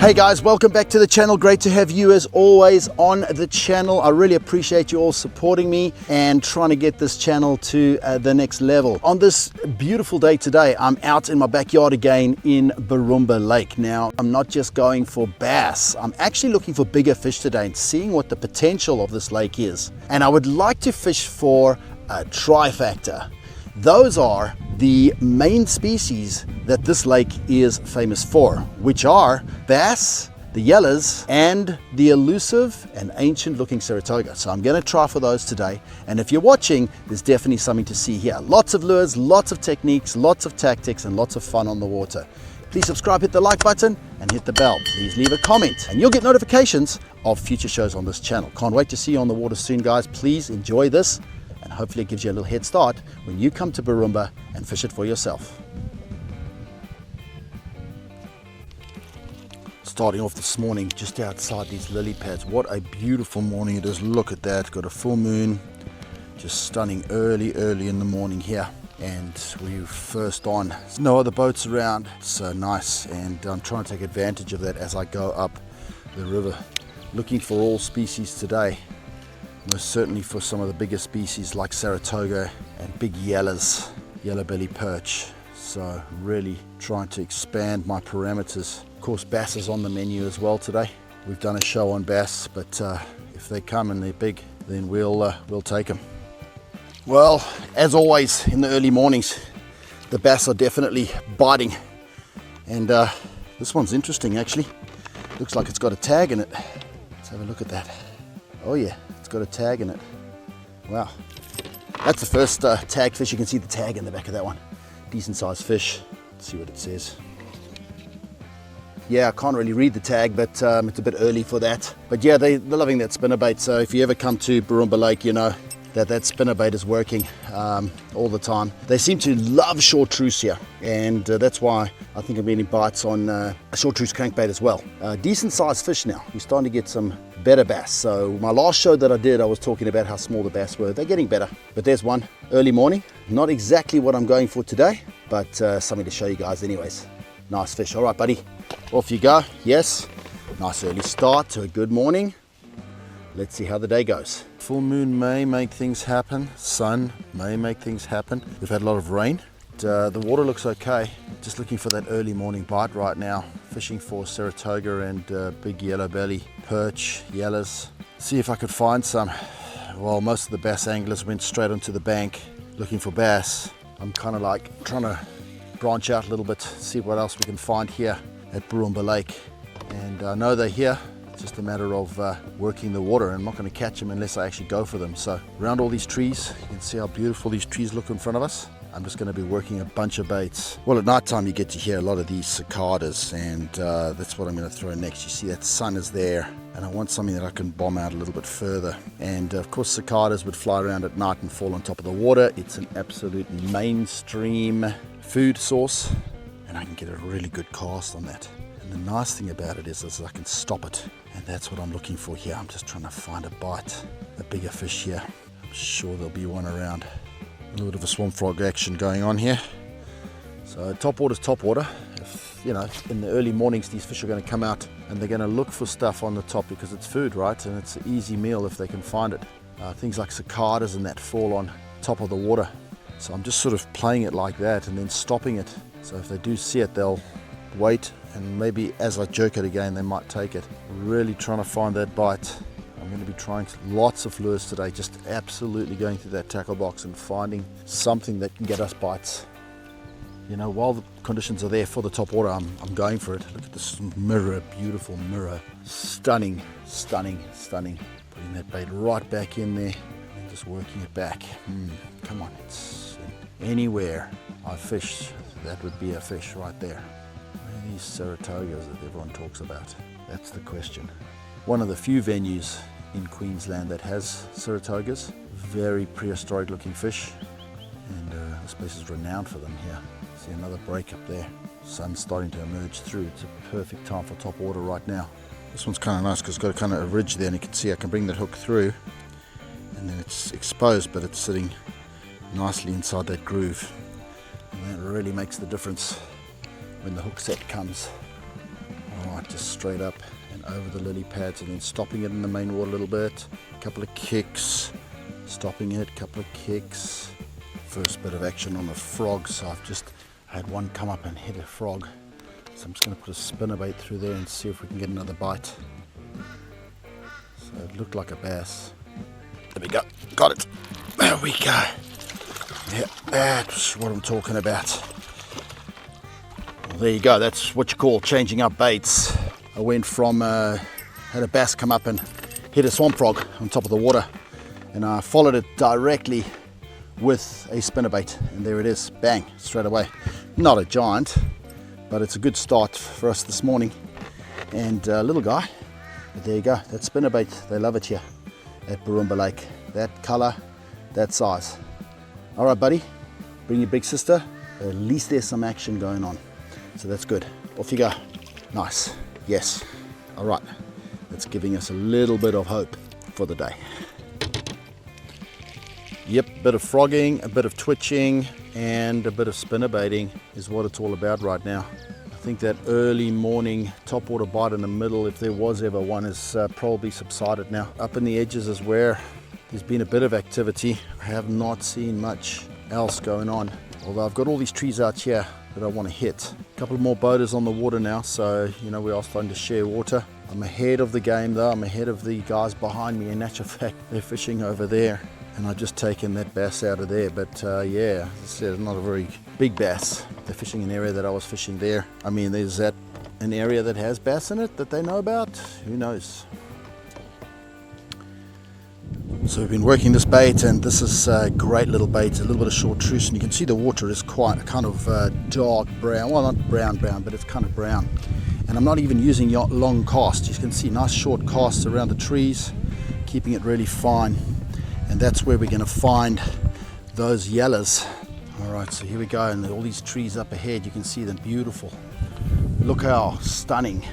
Hey guys, welcome back to the channel. Great to have you as always on the channel. I really appreciate you all supporting me and trying to get this channel to the next level. On this beautiful day today, I'm out in my backyard again in Borumba Lake. Now, I'm not just going for bass. I'm actually looking for bigger fish today and seeing what the potential of this lake is. And I would like to fish for a trifecta. Those are the main species that this lake is famous for, which are bass, the Yellas, and the elusive and ancient looking Saratoga. So I'm going to try for those today. And if you're watching, there's definitely something to see here. Lots of lures, lots of techniques, lots of tactics, and lots of fun on the water. Please subscribe, hit the like button, and hit the bell. Please leave a comment, and you'll get notifications of future shows on this channel. Can't wait to see you on the water soon, guys. Please enjoy this. And hopefully it gives you a little head start when you come to Borumba and fish it for yourself. Starting off this morning just outside these lily pads. What a beautiful morning it is. Look at that. Got a full moon. Just stunning early in the morning here. And we're first on. There's no other boats around. So nice. And I'm trying to take advantage of that as I go up the river. Looking for all species today. Most certainly for some of the bigger species like Saratoga and big Yellas, yellow belly perch. So really trying to expand my parameters. Of course, bass is on the menu as well today. We've done a show on bass, but if they come and they're big, then we'll take them. Well, as always in the early mornings, the bass are definitely biting. And this one's interesting actually. Looks like it's got a tag in it. Let's have a look at that. Oh yeah. Got a tag in it. Wow, that's the first tag fish. You can see the tag in the back of that one. Decent sized fish. Let's see what it says. Yeah, I can't really read the tag, but it's a bit early for that. But yeah, they're loving that spinnerbait. So if you ever come to Borumba Lake, you know that spinnerbait is working all the time. They seem to love chartreuse here, and that's why I think I'm getting bites on a chartreuse crankbait as well. Decent sized fish now. We're starting to get some better bass. So my last show that I did, I was talking about how small the bass were. They're getting better, but there's one early morning. Not exactly what I'm going for today, but something to show you guys anyways. Nice fish. All right, buddy, off you go. Yes, nice early start to a good morning. Let's see how the day goes. Full moon may make things happen. Sun may make things happen. We've had a lot of rain. The water looks okay. Just looking for that early morning bite right now. Fishing for Saratoga and big yellow belly perch, Yellas. See if I could find some. Well, most of the bass anglers went straight onto the bank looking for bass. I'm kind of like trying to branch out a little bit, see what else we can find here at Borumba Lake. And I know they're here. It's just a matter of working the water. I'm not going to catch them unless I actually go for them. So around all these trees, you can see how beautiful these trees look in front of us. I'm just going to be working a bunch of baits. Well, at night time you get to hear a lot of these cicadas, and that's what I'm going to throw next. You see that sun is there, and I want something that I can bomb out a little bit further. And of course cicadas would fly around at night and fall on top of the water. It's an absolute mainstream food source, and I can get a really good cast on that. And the nice thing about it is I can stop it, and that's what I'm looking for here. I'm just trying to find a bite, a bigger fish here. I'm sure there'll be one around. A little bit of a swamp frog action going on here. So top water's top water. If, you know, in the early mornings these fish are going to come out and they're going to look for stuff on the top because it's food, right? And it's an easy meal if they can find it. Things like cicadas and that fall on top of the water. So I'm just sort of playing it like that and then stopping it. So if they do see it, they'll wait, and maybe as I jerk it again, they might take it. Really trying to find that bite. I'm going to be trying lots of lures today, just absolutely going through that tackle box and finding something that can get us bites. You know, while the conditions are there for the top water, I'm going for it. Look at this mirror, beautiful mirror. Stunning, stunning, stunning. Putting that bait right back in there and just working it back. Come on, it's anywhere I fished, that would be a fish right there. Where are these Saratogas that everyone talks about? That's the question. One of the few venues in Queensland that has Saratogas. Very prehistoric looking fish, and this place is renowned for them here. See another break up there. Sun's starting to emerge through. It's a perfect time for top water right now. This one's kind of nice because it's got kind of a ridge there, and you can see I can bring that hook through, and then it's exposed, but it's sitting nicely inside that groove, and that really makes the difference when the hook set comes. Alright, just straight up and over the lily pads, and then stopping it in the main water a little bit. A couple of kicks, stopping it, couple of kicks. First bit of action on a frog, so I've just had one come up and hit a frog. So I'm just going to put a spinnerbait through there and see if we can get another bite. So it looked like a bass. There we go, got it. There we go. Yeah, that's what I'm talking about. Well, there you go, that's what you call changing up baits. I went from, had a bass come up and hit a swamp frog on top of the water, and I followed it directly with a spinnerbait, and there it is, bang, straight away. Not a giant, but it's a good start for us this morning. And little guy, but there you go, that spinnerbait, they love it here at Borumba Lake. That color, that size. All right, buddy, bring your big sister. At least there's some action going on, so that's good. Off you go. Nice. Yes. All right, that's giving us a little bit of hope for the day. Yep, a bit of frogging, a bit of twitching, and a bit of spinnerbaiting is what it's all about right now. I think that early morning topwater bite in the middle, if there was ever one, is probably subsided now. Up in the edges is where there's been a bit of activity. I have not seen much else going on, although I've got all these trees out here that I want to hit. A couple more boaters on the water now, so you know we are starting to share water. I'm ahead of the game though, I'm ahead of the guys behind me. In actual fact, they're fishing over there, and I've just taken that bass out of there. But yeah, as I said, not a very big bass. They're fishing an area that I was fishing there. I mean, is that an area that has bass in it that they know about? Who knows? So we've been working this bait, and this is a great little bait, a little bit of chartreuse, and you can see the water is quite kind of dark brown. Well, not brown, but it's kind of brown. And I'm not even using long casts. You can see nice short casts around the trees, keeping it really fine. And that's where we're going to find those yellas. All right, so here we go, and all these trees up ahead, you can see them beautiful. Look how stunning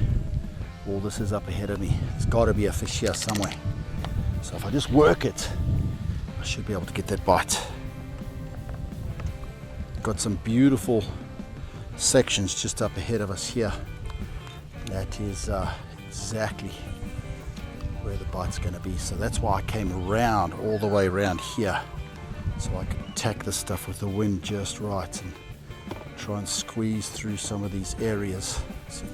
all this is up ahead of me. There's got to be a fish here somewhere. So if I just work it, I should be able to get that bite. Got some beautiful sections just up ahead of us here. That is exactly where the bite's going to be. So that's why I came around, all the way around here, so I could tack this stuff with the wind just right and try and squeeze through some of these areas. So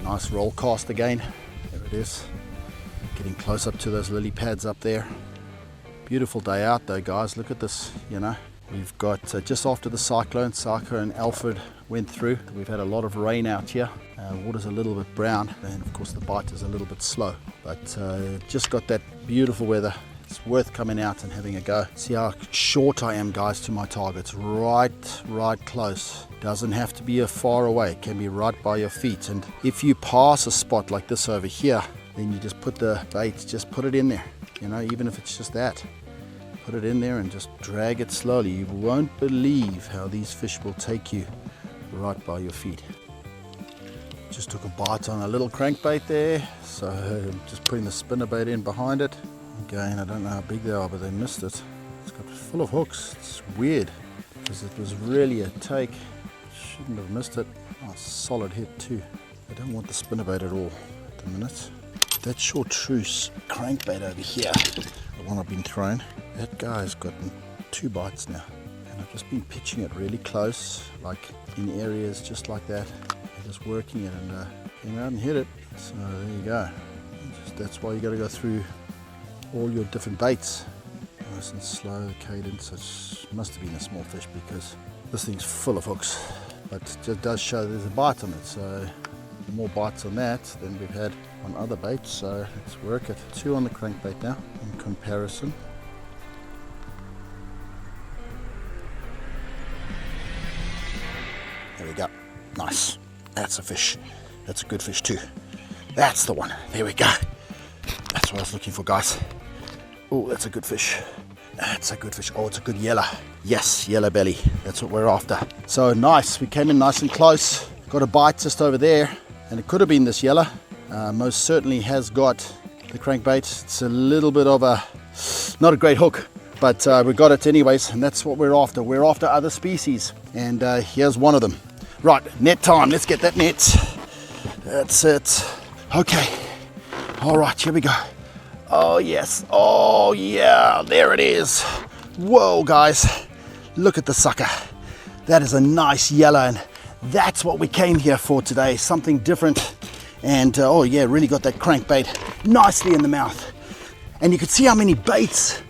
nice roll cast again. There it is. Getting close up to those lily pads up there. Beautiful day out though, guys. Look at this, you know. We've got just after the cyclone Alfred went through, we've had a lot of rain out here. Water's a little bit brown, and of course the bite is a little bit slow, but just got that beautiful weather. It's worth coming out and having a go. See how short I am, guys, to my targets. Right close. Doesn't have to be far away. It can be right by your feet. And if you pass a spot like this over here, then you just put the bait, just put it in there, you know, even if it's just that. Put it in there and just drag it slowly. You won't believe how these fish will take you right by your feet. Just took a bite on a little crankbait there, so I'm just putting the spinnerbait in behind it. Again, I don't know how big they are, but they missed it. It's got full of hooks. It's weird because it was really a take. Shouldn't have missed it. Oh, solid hit too. I don't want the spinnerbait at all at the minute. That chartreuse crankbait over here, the one I've been throwing, that guy's gotten 2 bites now, and I've just been pitching it really close, like in areas just like that, and just working it, and came out and hit it. So there you go. That's why you got to go through all your different baits, nice and slow, the cadence. It must have been a small fish because this thing's full of hooks, but it does show there's a bite on it. So more bites on that than we've had on other baits, so let's work it. 2 on the crankbait now in comparison. There we go. Nice. That's a fish. That's a good fish too. That's the one. There we go. That's what I was looking for, guys. Oh, that's a good fish. That's a good fish. Oh, it's a good yellow. Yes, yellow belly. That's what we're after. So nice. We came in nice and close. Got a bite just over there. And it could have been this yellow. Most certainly has got the crankbait. It's a little bit of a, not a great hook, but we got it anyways, and that's what we're after. We're after other species, and here's one of them. Right, net time. Let's get that net. That's it. Okay. All right, here we go. Oh, yes. Oh, yeah. There it is. Whoa, guys. Look at the sucker. That is a nice yellow, and that's what we came here for today. Something different. And, oh, yeah, really got that crankbait nicely in the mouth. And you can see how many baits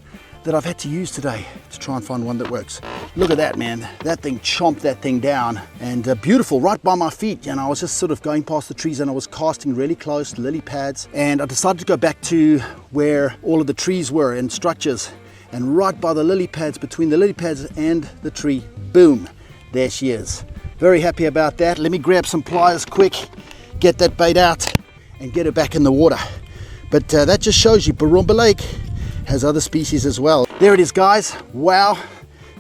that I've had to use today to try and find one that works. Look at that, man. That thing chomped that thing down, and beautiful, right by my feet. And I was just sort of going past the trees, and I was casting really close, lily pads, and I decided to go back to where all of the trees were and structures, and right by the lily pads, between the lily pads and the tree, boom, there she is. Very happy about that. Let me grab some pliers quick, get that bait out and get it back in the water. But that just shows you Borumba Lake has other species as well. There it is, guys. Wow,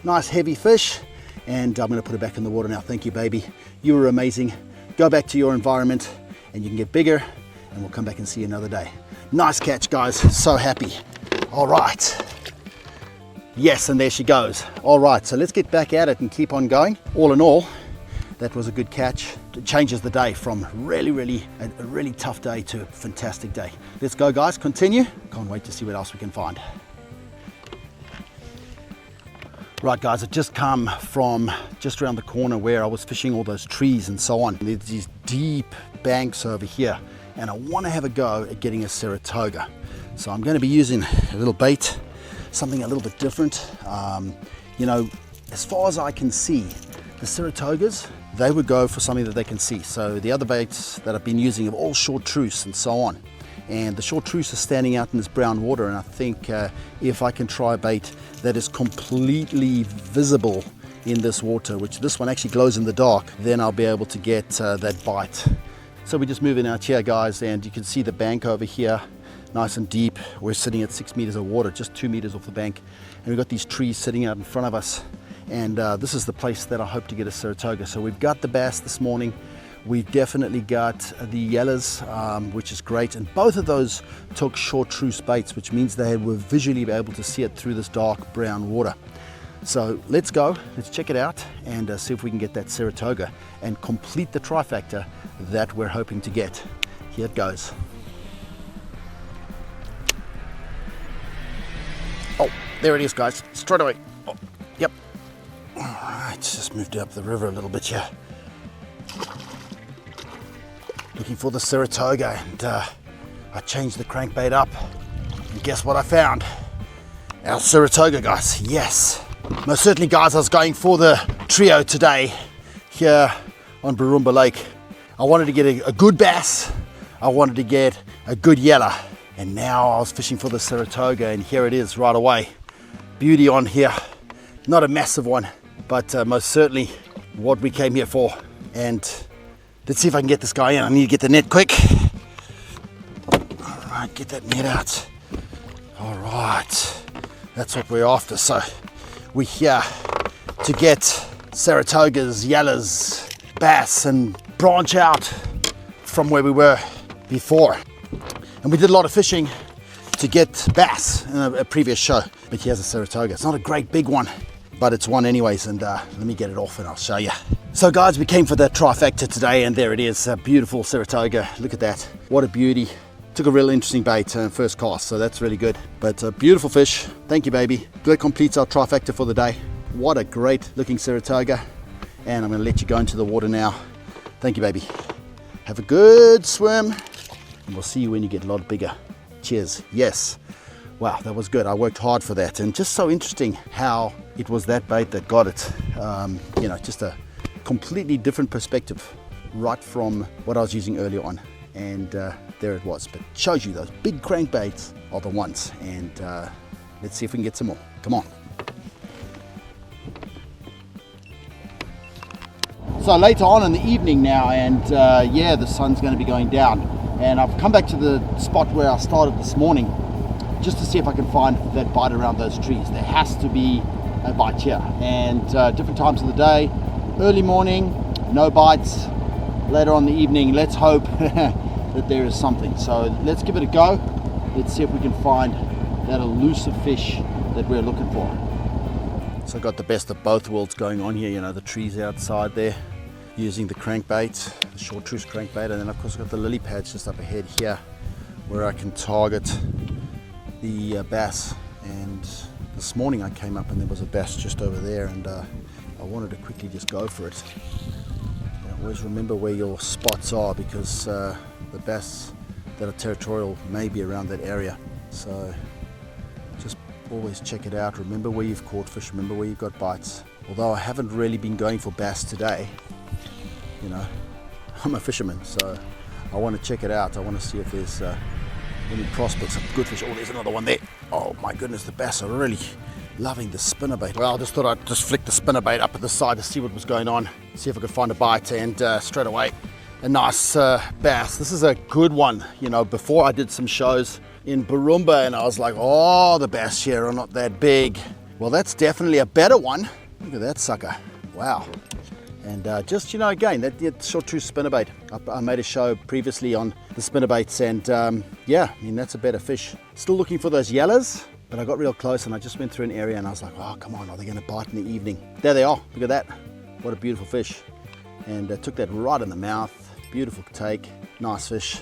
nice heavy fish, and I'm going to put it back in the water now. Thank you, baby. You were amazing. Go back to your environment and you can get bigger, and we'll come back and see you another day. Nice catch, guys. So happy. All right. Yes, and there she goes. All right, so let's get back at it and keep on going. All in all, that was a good catch. It changes the day from a really tough day to a fantastic day. Let's go, guys, continue. Can't wait to see what else we can find. Right, guys, I've just come from just around the corner where I was fishing all those trees and so on. There's these deep banks over here, and I want to have a go at getting a Saratoga. So I'm going to be using a little bait, something a little bit different. You know, as far as I can see, the Saratogas, they would go for something that they can see. So the other baits that I've been using are all chartreuse and so on. And the chartreuse is standing out in this brown water, and I think if I can try a bait that is completely visible in this water, which this one actually glows in the dark, then I'll be able to get that bite. So we're just moving out here, guys, and you can see the bank over here, nice and deep. We're sitting at 6 meters of water, just 2 meters off the bank, and we've got these trees sitting out in front of us. And this is the place that I hope to get a Saratoga. So we've got the bass this morning. We've definitely got the Yellas, which is great. And both of those took chartreuse baits, which means they were visually able to see it through this dark brown water. So let's go, let's check it out and see if we can get that Saratoga and complete the trifecta that we're hoping to get. Here it goes. Oh, there it is, guys, straight away. Oh, yep. All right, just moved up the river a little bit here. Looking for the Saratoga, and I changed the crankbait up, and guess what I found? Our Saratoga, guys. Yes, most certainly, guys. I was going for the trio today here on Borumba Lake. I wanted to get a good bass, I wanted to get a good Yella, and now I was fishing for the Saratoga, and here it is right away. Beauty on here, not a massive one, but most certainly what we came here for. And let's see if I can get this guy in. I need to get the net quick. All right, get that net out. All right, that's what we're after. So we're here to get Saratogas, Yellas, bass, and branch out from where we were before. And we did a lot of fishing to get bass in a previous show, but here's a Saratoga. It's not a great big one, but it's one anyways, and let me get it off and I'll show you. So guys, we came for that trifecta today, and there it is, a beautiful Saratoga. Look at that, what a beauty. Took a real interesting bait first cast, so that's really good. But a beautiful fish. Thank you, baby. That completes our trifecta for the day. What a great looking Saratoga. And I'm gonna let you go into the water now. Thank you, baby. Have a good swim, and we'll see you when you get a lot bigger. Cheers. Yes. Wow, that was good. I worked hard for that, and just so interesting how it was that bait that got it. You know, just a completely different perspective right from what I was using earlier on. And there it was. But shows you those big crankbaits are the ones. And let's see if we can get some more. Come on. So later on in the evening now, and yeah, the sun's going to be going down. And I've come back to the spot where I started this morning, just to see if I can find that bite around those trees. There has to be a bite here. And different times of the day, early morning, no bites. Later on in the evening, let's hope that there is something. So let's give it a go. Let's see if we can find that elusive fish that we're looking for. So I got the best of both worlds going on here. You know, the trees outside there. using the crankbait, the chartreuse crankbait, and then of course I've got the lily pads just up ahead here where I can target the bass. And this morning I came up and there was a bass just over there, and I wanted to quickly just go for it. Always remember where your spots are, because the bass that are territorial may be around that area. So just always check it out. Remember where you've caught fish, remember where you've got bites. Although I haven't really been going for bass today, you know, I'm a fisherman, so I want to check it out. I want to see if there's any prospects of good fish. Oh, there's another one there. Oh my goodness, the bass are really loving the spinnerbait. Well, I just thought I'd just flick the spinnerbait up at the side to see what was going on, see if I could find a bite, and straight away a nice bass. This is a good one. You know, before I did some shows in Borumba and I was like, oh, the bass here are not that big. Well, that's definitely a better one. Look at that sucker. Wow. And just, you know, again, that chartreuse spinnerbait. I made a show previously on the spinnerbaits, and yeah, I mean, that's a better fish. Still looking for those yellas, but I got real close and I just went through an area and I was like, oh, come on, are they going to bite in the evening? There they are. Look at that. What a beautiful fish. And took that right in the mouth. Beautiful take. Nice fish.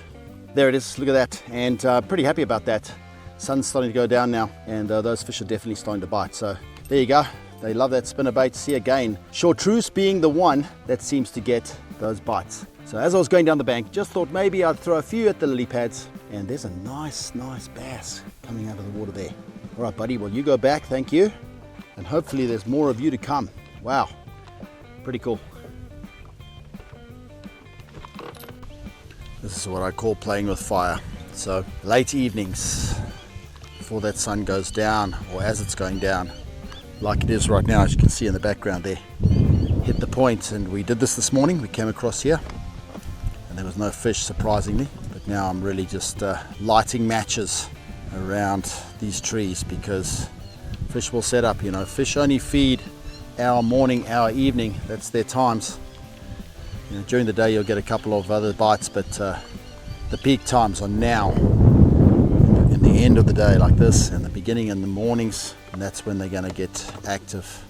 There it is. Look at that. And pretty happy about that. Sun's starting to go down now, and those fish are definitely starting to bite. So there you go. They love that spinnerbait. See again, chartreuse being the one that seems to get those bites. So as I was going down the bank, just thought maybe I'd throw a few at the lily pads, and there's a nice bass coming out of the water there. All right, buddy, well, you go back, thank you. And hopefully there's more of you to come. Wow, pretty cool. This is what I call playing with fire. So late evenings, before that sun goes down, or as it's going down, like it is right now, as you can see in the background there, hit the point. And we did this morning. We came across here and there was no fish, surprisingly, but now I'm really just lighting matches around these trees, because fish will set up. You know, fish only feed our morning, our evening. That's their times. You know, during the day you'll get a couple of other bites, but the peak times are now, in the end of the day like this, and the beginning in the mornings, and that's when they're going to get active.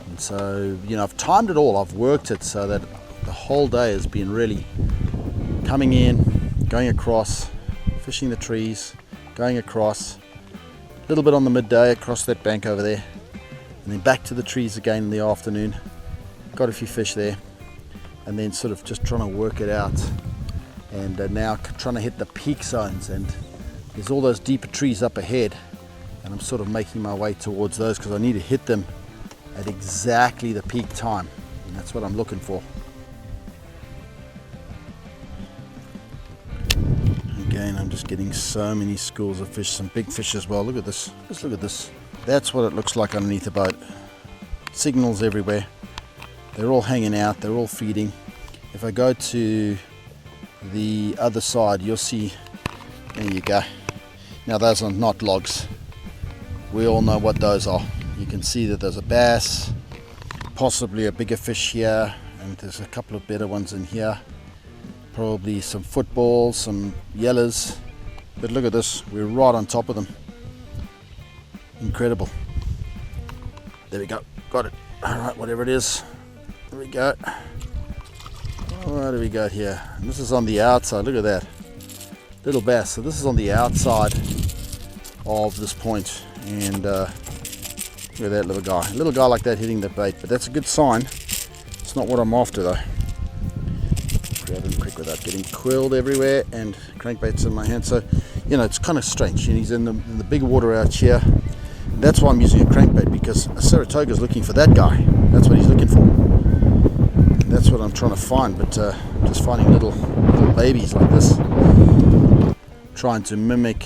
And so, you know, I've timed it all. I've worked it so that the whole day has been really coming in, going across, fishing the trees, going across, a little bit on the midday across that bank over there, and then back to the trees again in the afternoon. Got a few fish there, and then sort of just trying to work it out, and now trying to hit the peak zones. And there's all those deeper trees up ahead, and I'm sort of making my way towards those because I need to hit them at exactly the peak time, and that's what I'm looking for. Again, I'm just getting so many schools of fish, some big fish as well. Look at this, just look at this. That's what it looks like underneath the boat. Signals everywhere. They're all hanging out, they're all feeding. If I go to the other side, you'll see, there you go. Now those are not logs. We all know what those are. You can see that there's a bass, possibly a bigger fish here, and there's a couple of better ones in here. Probably some footballs, some yellas. But look at this, we're right on top of them. Incredible. There we go, got it. All right, whatever it is. There we go. What do we got here? And this is on the outside. Look at that little bass. So this is on the outside of this point, and look at that little guy. A little guy like that hitting the bait, but that's a good sign. It's not what I'm after though. Grab him quick without getting quilled everywhere, and crankbaits in my hand. So, you know, it's kind of strange. He's in the big water out here. That's why I'm using a crankbait, because a Saratoga is looking for that guy. That's what he's looking for. And that's what I'm trying to find, but I'm just finding little babies like this, trying to mimic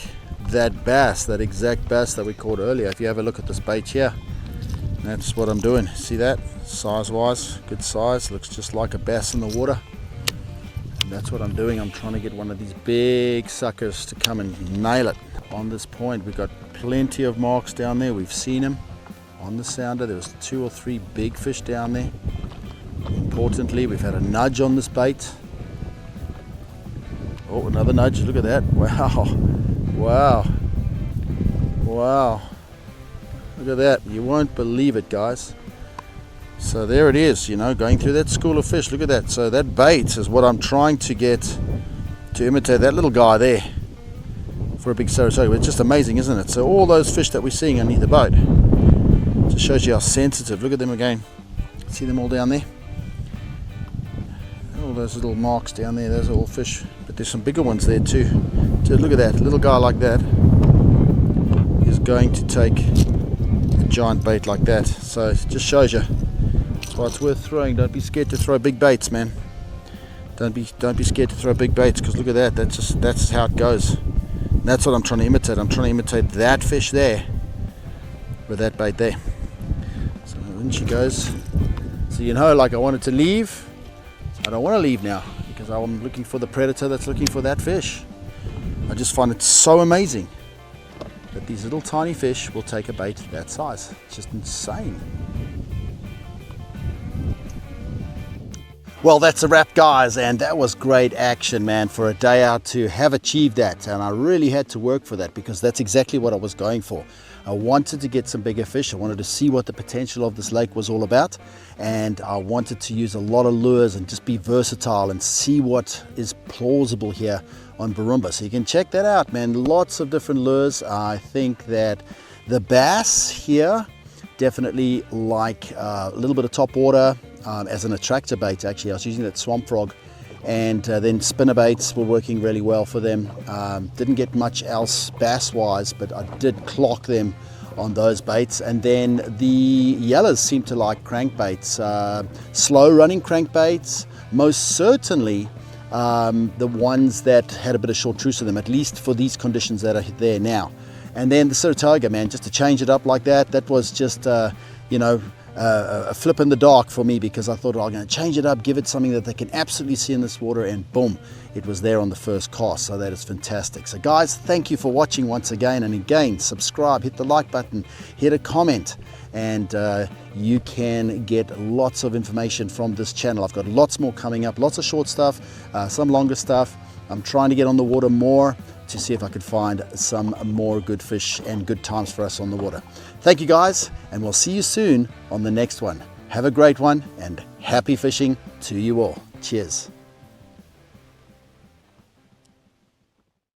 that bass, that exact bass that we caught earlier. If you have a look at this bait here, that's what I'm doing. See that? Size-wise, good size. Looks just like a bass in the water. And that's what I'm doing. I'm trying to get one of these big suckers to come and nail it. On this point, we've got plenty of marks down there. We've seen them on the sounder. There was 2 or 3 big fish down there. Importantly, we've had a nudge on this bait. Oh, another nudge. Look at that. Wow. Wow. Wow. Look at that. You won't believe it, guys. So there it is, you know, going through that school of fish. Look at that. So that bait is what I'm trying to get to imitate that little guy there for a big Saratoga. It's just amazing, isn't it? So all those fish that we're seeing underneath the boat, just shows you how sensitive. Look at them again. See them all down there? All those little marks down there, those are all fish. But there's some bigger ones there too. So look at that, a little guy like that is going to take a giant bait like that. So it just shows you. That's why it's worth throwing. Don't be scared to throw big baits, man. Don't be scared to throw big baits, because look at that. That's how it goes. And that's what I'm trying to imitate. I'm trying to imitate that fish there with that bait there. So in she goes. So you know, like I wanted to leave. I don't want to leave now because I'm looking for the predator that's looking for that fish. I just find it so amazing that these little tiny fish will take a bait that size. It's just insane. Well, that's a wrap, guys, and that was great action, man, for a day out to have achieved that. And I really had to work for that, because that's exactly what I was going for. I wanted to get some bigger fish. I wanted to see what the potential of this lake was all about, and I wanted to use a lot of lures and just be versatile and see what is plausible here on Borumba. So you can check that out, man. Lots of different lures. I think that the bass here definitely like a little bit of top water as an attractor bait. Actually, I was using that swamp frog, and then spinner baits were working really well for them. Didn't get much else bass wise, but I did clock them on those baits. And then the Yellas seem to like crankbaits, slow running crankbaits, most certainly the ones that had a bit of chartreuse in them, at least for these conditions that are there now. And then the Saratoga, man, just to change it up like that, that was just you know, a flip in the dark for me, because I thought, I'm going to change it up, give it something that they can absolutely see in this water, and boom, it was there on the first cast. So that is fantastic. So guys, thank you for watching once again, and again, subscribe, hit the like button, hit a comment, and you can get lots of information from this channel. I've got lots more coming up, lots of short stuff, some longer stuff. I'm trying to get on the water more to see if I could find some more good fish and good times for us on the water. Thank you, guys, and we'll see you soon on the next one. Have a great one, and happy fishing to you all. Cheers.